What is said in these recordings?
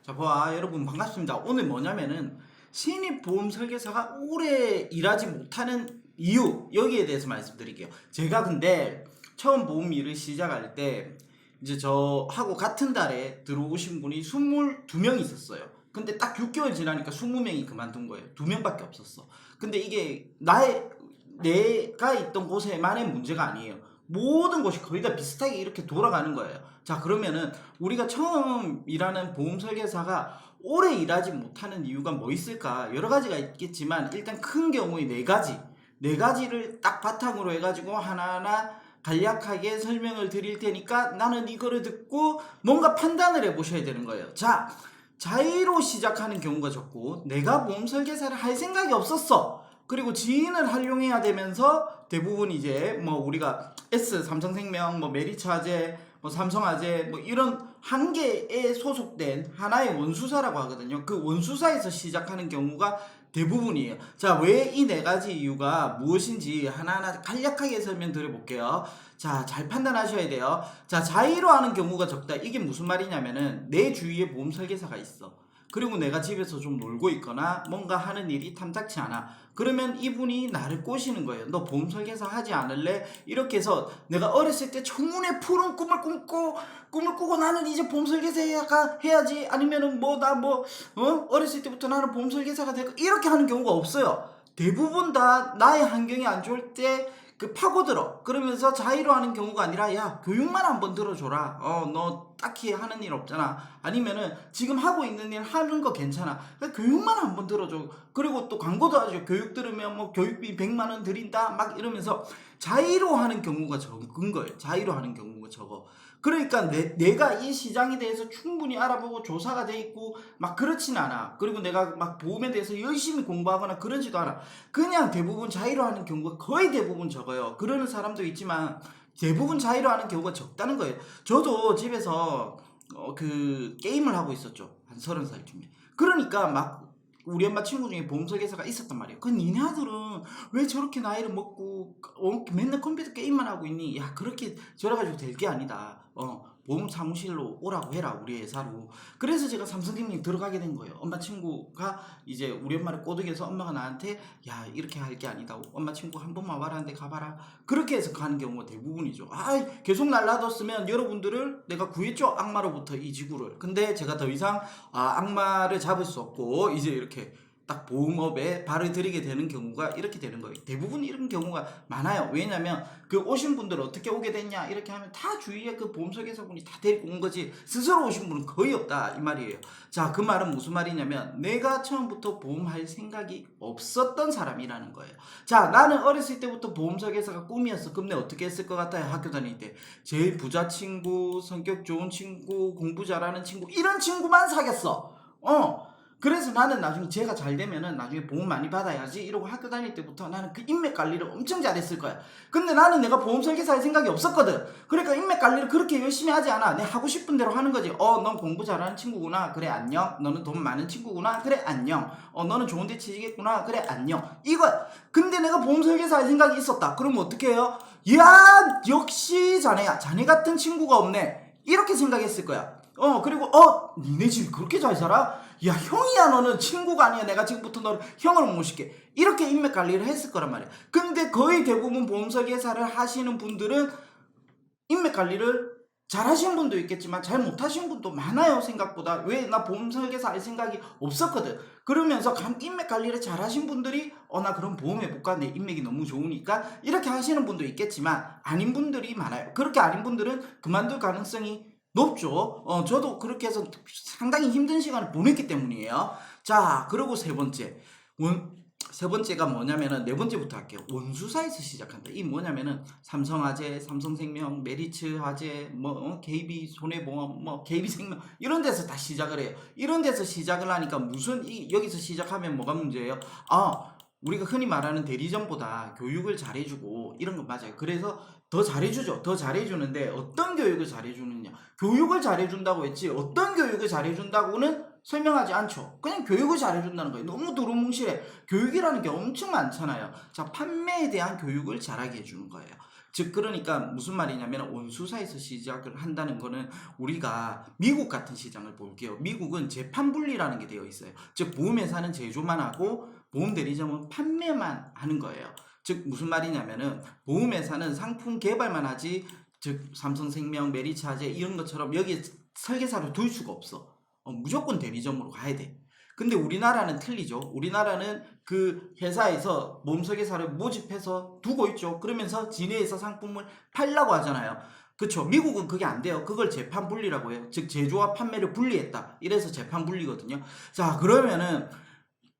자, 여러분 반갑습니다. 오늘 뭐냐면은 신입 보험 설계사가 오래 일하지 못하는 이유, 여기에 대해서 말씀드릴게요. 제가 근데 처음 보험 일을 시작할 때 이제 저하고 같은 달에 들어오신 분이 22명 있었어요. 근데 딱 6개월 지나니까 20명이 그만둔 거예요. 2명밖에 없었어. 근데 이게 내가 있던 곳에만의 문제가 아니에요. 모든 곳이 거의 다 비슷하게 이렇게 돌아가는 거예요. 자, 그러면은 우리가 처음 일하는 보험 설계사가 오래 일하지 못하는 이유가 뭐 있을까? 여러 가지가 있겠지만 일단 큰 경우에 네 가지를 딱 바탕으로 해가지고 하나하나 간략하게 설명을 드릴 테니까 나는 이거를 듣고 뭔가 판단을 해보셔야 되는 거예요. 자, 자의로 시작하는 경우가 적고 내가 보험 설계사를 할 생각이 없었어. 그리고 지인을 활용해야 되면서 대부분 이제 뭐 우리가 삼성생명, 뭐 메리츠화재, 뭐 삼성화재, 뭐 이런 한 개에 소속된 하나의 원수사라고 하거든요. 그 원수사에서 시작하는 경우가 대부분이에요. 자, 왜 이 네 가지 이유가 무엇인지 하나하나 간략하게 설명드려 볼게요. 자, 잘 판단하셔야 돼요. 자, 자의로 하는 경우가 적다. 이게 무슨 말이냐면은 내 주위에 보험 설계사가 있어. 그리고 내가 집에서 좀 놀고 있거나 뭔가 하는 일이 탐탁치 않아. 그러면 이분이 나를 꼬시는 거예요. 너 보험 설계사 하지 않을래? 이렇게 해서 내가 어렸을 때 청문회 푸른 꿈을 꾸고 나는 이제 보험 설계사가 해야지. 아니면은 어렸을 때부터 나는 보험 설계사가 될까? 이렇게 하는 경우가 없어요. 대부분 다 나의 환경이 안 좋을 때 파고들어. 그러면서 자의로 하는 경우가 아니라 야, 교육만 한번 들어줘라. 너 딱히 하는 일 없잖아. 아니면은 지금 하고 있는 일 하는 거 괜찮아. 교육만 한번 들어줘. 그리고 또 광고도 하죠. 교육 들으면 뭐 교육비 100만 원 드린다. 막 이러면서 자의로 하는 경우가 적은 거예요. 자의로 하는 경우가 적어. 그러니까 내가 이 시장에 대해서 충분히 알아보고 조사가 돼 있고 막 그렇진 않아. 그리고 내가 막 보험에 대해서 열심히 공부하거나 그러지도 않아. 그냥 대부분 자의로 하는 경우가 거의 대부분 적어요. 그러는 사람도 있지만 대부분 자의로 하는 경우가 적다는 거예요. 저도 집에서 게임을 하고 있었죠. 한 30살쯤에. 그러니까 막 우리 엄마 친구 중에 보험 설계사가 있었단 말이에요. 그 니네 아들은 왜 저렇게 나이를 먹고 맨날 컴퓨터 게임만 하고 있니? 야, 그렇게 저래가지고 될 게 아니다. 보험 사무실로 오라고 해라, 우리 회사로. 그래서 제가 삼성생명 들어가게 된 거예요. 엄마 친구가 이제 우리 엄마를 꼬드겨서 엄마가 나한테 야, 이렇게 할 게 아니다. 엄마 친구 한 번만 와라는데 가봐라. 그렇게 해서 가는 경우가 대부분이죠. 계속 날라뒀으면 여러분들을 내가 구했죠. 악마로부터 이 지구를. 근데 제가 더 이상 악마를 잡을 수 없고 이제 이렇게 딱 보험업에 발을 들이게 되는 경우가 이렇게 되는 거예요. 대부분 이런 경우가 많아요. 왜냐면 그 오신 분들 어떻게 오게 됐냐 이렇게 하면 다 주위에 그 보험 설계사분이 다 데리고 온 거지 스스로 오신 분은 거의 없다 이 말이에요. 자, 그 말은 무슨 말이냐면 내가 처음부터 보험할 생각이 없었던 사람이라는 거예요. 자, 나는 어렸을 때부터 보험 설계사가 꿈이었어. 그럼 내가 어떻게 했을 것 같아요? 학교 다닐 때 제일 부자 친구, 성격 좋은 친구, 공부 잘하는 친구 이런 친구만 사귀었어. 그래서 나는 나중에 제가 잘 되면은 나중에 보험 많이 받아야지 이러고 학교 다닐 때부터 나는 그 인맥 관리를 엄청 잘했을 거야. 근데 나는 내가 보험 설계사 할 생각이 없었거든. 그러니까 인맥 관리를 그렇게 열심히 하지 않아. 내 하고 싶은 대로 하는 거지. 넌 공부 잘하는 친구구나. 그래, 안녕. 너는 돈 많은 친구구나. 그래, 안녕. 너는 좋은 데 취직했구나. 그래, 안녕. 이거야. 근데 내가 보험 설계사 할 생각이 있었다. 그러면 어떻게 해요? 야, 역시 자네야. 자네 같은 친구가 없네. 이렇게 생각했을 거야. 그리고 니네 집 그렇게 잘 살아? 야, 형이야. 너는 친구가 아니야. 내가 지금부터 너를 형을 모실게. 이렇게 인맥 관리를 했을 거란 말이야. 근데 거의 대부분 보험 설계사를 하시는 분들은 인맥 관리를 잘 하시는 분도 있겠지만 잘 못 하시는 분도 많아요. 생각보다. 왜? 나 보험 설계사 할 생각이 없었거든. 그러면서 인맥 관리를 잘 하신 분들이 나 그럼 보험해볼까? 내 인맥이 너무 좋으니까 이렇게 하시는 분도 있겠지만 아닌 분들이 많아요. 그렇게 아닌 분들은 그만둘 가능성이 높죠. 저도 그렇게 해서 상당히 힘든 시간을 보냈기 때문이에요. 자, 그리고 세 번째가 뭐냐면은 네 번째부터 할게요. 원수사에서 시작한다. 이 뭐냐면은 삼성화재, 삼성생명, 메리츠화재, KB 손해보험, KB생명 이런 데서 다 시작을 해요. 이런 데서 시작을 하니까 여기서 시작하면 뭐가 문제예요? 우리가 흔히 말하는 대리점보다 교육을 잘해주고 이런 거 맞아요. 그래서 더 잘해주죠. 더 잘해주는데 어떤 교육을 잘해주느냐. 교육을 잘해준다고 했지 어떤 교육을 잘해준다고는 설명하지 않죠. 그냥 교육을 잘해준다는 거예요. 너무 두루뭉실해. 교육이라는 게 엄청 많잖아요. 자, 판매에 대한 교육을 잘하게 해주는 거예요. 즉 그러니까 무슨 말이냐면 원수사에서 시작을 한다는 거는 우리가 미국 같은 시장을 볼게요. 미국은 재판 분리라는 게 되어 있어요. 즉 보험회사는 제조만 하고 보험 대리점은 판매만 하는 거예요. 즉 무슨 말이냐면은 보험회사는 상품 개발만 하지, 즉 삼성생명, 메리츠하재 이런 것처럼 여기에 설계사를 둘 수가 없어. 무조건 대리점으로 가야 돼. 근데 우리나라는 틀리죠. 우리나라는 그 회사에서 보험 설계사를 모집해서 두고 있죠. 그러면서 진해에서 상품을 팔려고 하잖아요. 그쵸. 미국은 그게 안 돼요. 그걸 재판 분리라고 해요. 즉 제조와 판매를 분리했다. 이래서 재판 분리거든요. 자, 그러면은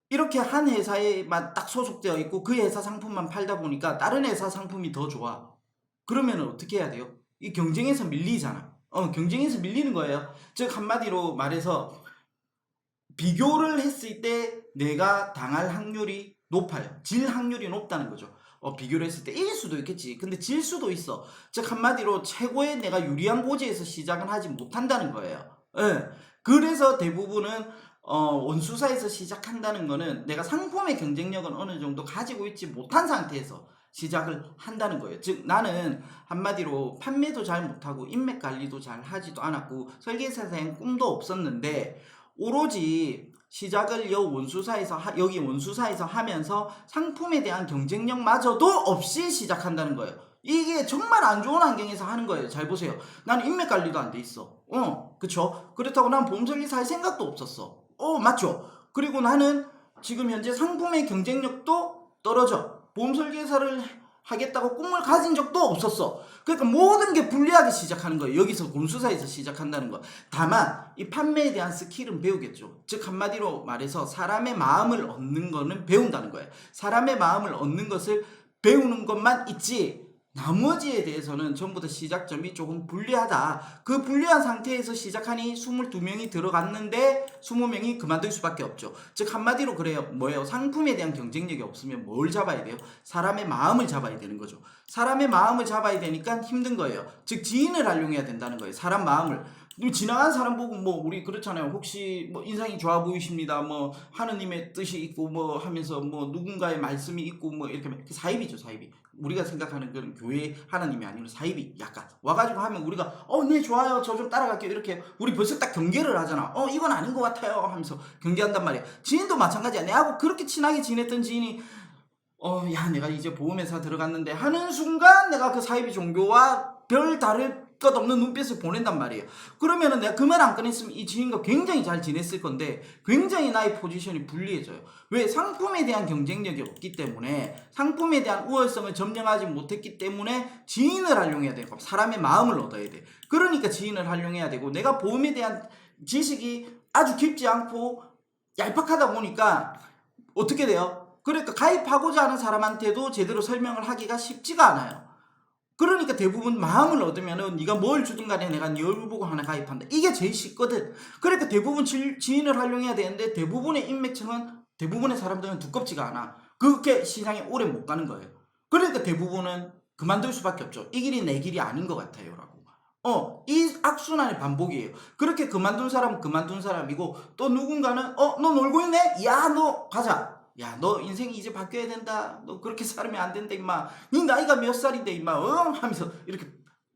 이렇게 한 회사에만 딱 소속되어 있고 그 회사 상품만 팔다 보니까 다른 회사 상품이 더 좋아. 그러면 어떻게 해야 돼요? 이 경쟁에서 밀리잖아. 경쟁에서 밀리는 거예요. 즉 한마디로 말해서 비교를 했을 때 내가 당할 확률이 높아요. 질 확률이 높다는 거죠. 비교를 했을 때 이길 수도 있겠지. 근데 질 수도 있어. 즉 한마디로 최고의 내가 유리한 고지에서 시작은 하지 못한다는 거예요. 예. 그래서 대부분은 원수사에서 시작한다는 거는 내가 상품의 경쟁력은 어느 정도 가지고 있지 못한 상태에서 시작을 한다는 거예요. 즉 나는 한마디로 판매도 잘 못하고 인맥 관리도 잘 하지도 않았고 설계사생 꿈도 없었는데 오로지 시작을 여기 원수사에서 하면서 상품에 대한 경쟁력마저도 없이 시작한다는 거예요. 이게 정말 안 좋은 환경에서 하는 거예요. 잘 보세요. 나는 인맥 관리도 안 돼 있어. 그쵸? 그렇다고 난 보험설계사 할 생각도 없었어. 맞죠? 그리고 나는 지금 현재 상품의 경쟁력도 떨어져. 보험설계사를 하겠다고 꿈을 가진 적도 없었어. 그러니까 모든 게 불리하게 시작하는 거예요. 여기서 원수사에서 시작한다는 거. 다만 이 판매에 대한 스킬은 배우겠죠. 즉 한마디로 말해서 사람의 마음을 얻는 거는 배운다는 거예요. 사람의 마음을 얻는 것을 배우는 것만 있지 나머지에 대해서는 전부 다 시작점이 조금 불리하다. 그 불리한 상태에서 시작하니 22명이 들어갔는데 20명이 그만둘 수밖에 없죠. 즉 한마디로 그래요. 뭐예요? 상품에 대한 경쟁력이 없으면 뭘 잡아야 돼요? 사람의 마음을 잡아야 되는 거죠. 사람의 마음을 잡아야 되니까 힘든 거예요. 즉 지인을 활용해야 된다는 거예요. 사람 마음을. 지나간 사람 보고 뭐 우리 그렇잖아요. 혹시 뭐 인상이 좋아 보이십니다. 뭐 하느님의 뜻이 있고 뭐 하면서 뭐 누군가의 말씀이 있고 뭐 이렇게 사이비죠, 사이비. 우리가 생각하는 그런 교회 하나님이 아니라 사이비 약간 와가지고 하면 우리가 네 좋아요 저 좀 따라갈게요 이렇게 우리 벌써 딱 경계를 하잖아. 이건 아닌 것 같아요 하면서 경계한단 말이야. 지인도 마찬가지야. 내하고 그렇게 친하게 지냈던 지인이 야 내가 이제 보험회사 들어갔는데 하는 순간 내가 그 사이비 종교와 별 다를 것 없는 눈빛을 보낸단 말이에요. 그러면은 내가 그 말 안 꺼냈으면 이 지인과 굉장히 잘 지냈을 건데 굉장히 나의 포지션이 불리해져요. 왜? 상품에 대한 경쟁력이 없기 때문에 상품에 대한 우월성을 점령하지 못했기 때문에 지인을 활용해야 되고 사람의 마음을 얻어야 돼. 그러니까 지인을 활용해야 되고 내가 보험에 대한 지식이 아주 깊지 않고 얄팍하다 보니까 어떻게 돼요? 그러니까 가입하고자 하는 사람한테도 제대로 설명을 하기가 쉽지가 않아요. 그러니까 대부분 마음을 얻으면은 네가 뭘 주든 간에 내가 네 얼굴 보고 하나 가입한다. 이게 제일 쉽거든. 그러니까 대부분 지인을 활용해야 되는데 대부분의 인맥층은 대부분의 사람들은 두껍지가 않아. 그렇게 시장에 오래 못 가는 거예요. 그러니까 대부분은 그만둘 수밖에 없죠. 이 길이 내 길이 아닌 것 같아요 라고. 이 악순환의 반복이에요. 그렇게 그만둔 사람은 그만둔 사람이고 또 누군가는 너 놀고 있네? 야 너 가자. 야 너 인생이 이제 바뀌어야 된다. 너 그렇게 살면 안 된다 임마. 네 나이가 몇 살인데 임마 하면서 이렇게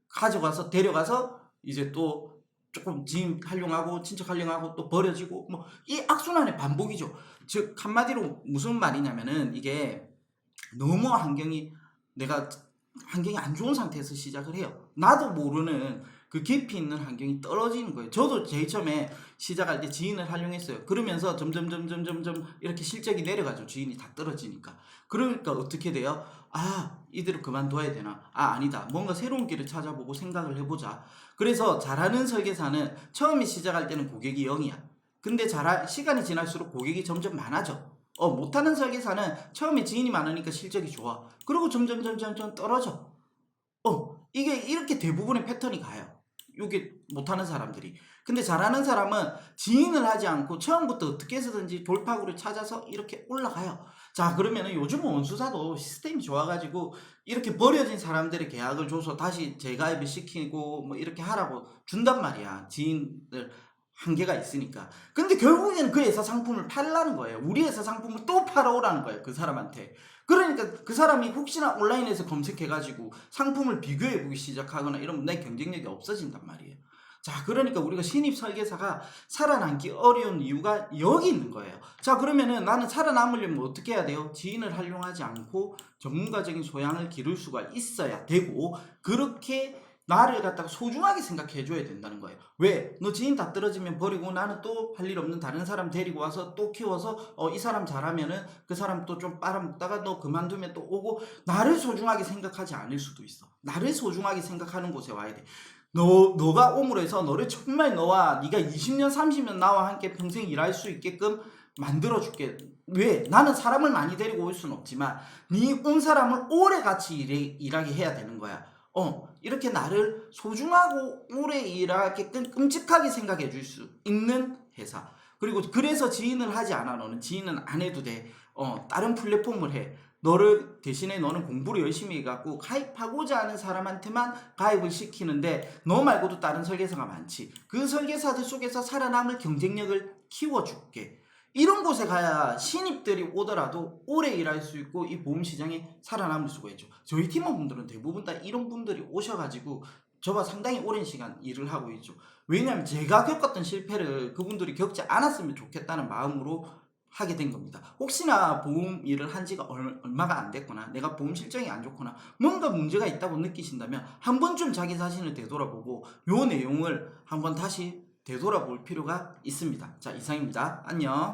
가져가서 데려가서 이제 또 조금 지인 활용하고 친척 활용하고 또 버려지고 뭐 이 악순환의 반복이죠. 즉 한마디로 무슨 말이냐면은 이게 너무 내가 환경이 안 좋은 상태에서 시작을 해요. 나도 모르는 그 깊이 있는 환경이 떨어지는 거예요. 저도 제일 처음에 시작할 때 지인을 활용했어요. 그러면서 점점 이렇게 실적이 내려가죠. 지인이 다 떨어지니까. 그러니까 어떻게 돼요? 이대로 그만둬야 되나? 아니다. 뭔가 새로운 길을 찾아보고 생각을 해보자. 그래서 잘하는 설계사는 처음에 시작할 때는 고객이 0이야. 근데 시간이 지날수록 고객이 점점 많아져. 못하는 설계사는 처음에 지인이 많으니까 실적이 좋아. 그리고 점점 떨어져. 이게 이렇게 대부분의 패턴이 가요. 이게 못하는 사람들이. 근데 잘하는 사람은 지인을 하지 않고 처음부터 어떻게 해서든지 돌파구를 찾아서 이렇게 올라가요. 자, 그러면은 요즘은 원수사도 시스템이 좋아가지고 이렇게 버려진 사람들의 계약을 줘서 다시 재가입을 시키고 뭐 이렇게 하라고 준단 말이야. 지인을 한계가 있으니까. 근데 결국에는 그 회사 상품을 팔라는 거예요. 우리 회사 상품을 또 팔아오라는 거예요. 그 사람한테. 그러니까 그 사람이 혹시나 온라인에서 검색해가지고 상품을 비교해보기 시작하거나 이러면 내 경쟁력이 없어진단 말이에요. 자, 그러니까 우리가 신입 설계사가 살아남기 어려운 이유가 여기 있는 거예요. 자, 그러면은 나는 살아남으려면 어떻게 해야 돼요? 지인을 활용하지 않고 전문가적인 소양을 기를 수가 있어야 되고, 그렇게 나를 갖다가 소중하게 생각해 줘야 된다는 거예요. 왜? 너 지인 다 떨어지면 버리고 나는 또 할 일 없는 다른 사람 데리고 와서 또 키워서 이 사람 잘하면은 그 사람 또 좀 빨아먹다가 너 그만두면 또 오고, 나를 소중하게 생각하지 않을 수도 있어. 나를 소중하게 생각하는 곳에 와야 돼. 너가 옴으로 해서 너를 정말 네가 20년 30년 나와 함께 평생 일할 수 있게끔 만들어줄게. 왜? 나는 사람을 많이 데리고 올 수는 없지만 네 온 사람을 오래 같이 일하게 해야 되는 거야. 이렇게 나를 소중하고 오래 일하게끔 끔찍하게 생각해 줄 수 있는 회사. 그리고 그래서 지인을 하지 않아. 너는 지인은 안 해도 돼. 다른 플랫폼을 해. 너를 대신에 너는 공부를 열심히 해갖고 가입하고자 하는 사람한테만 가입을 시키는데, 너 말고도 다른 설계사가 많지. 그 설계사들 속에서 살아남을 경쟁력을 키워줄게. 이런 곳에 가야 신입들이 오더라도 오래 일할 수 있고 이 보험시장에 살아남을 수가 있죠. 저희 팀원분들은 대부분 다 이런 분들이 오셔가지고 저와 상당히 오랜 시간 일을 하고 있죠. 왜냐하면 제가 겪었던 실패를 그분들이 겪지 않았으면 좋겠다는 마음으로 하게 된 겁니다. 혹시나 보험 일을 한 지가 얼마가 안 됐거나 내가 보험 실적이 안 좋거나 뭔가 문제가 있다고 느끼신다면 한 번쯤 자기 자신을 되돌아보고 요 내용을 한번 다시 되돌아볼 필요가 있습니다. 자, 이상입니다. 안녕.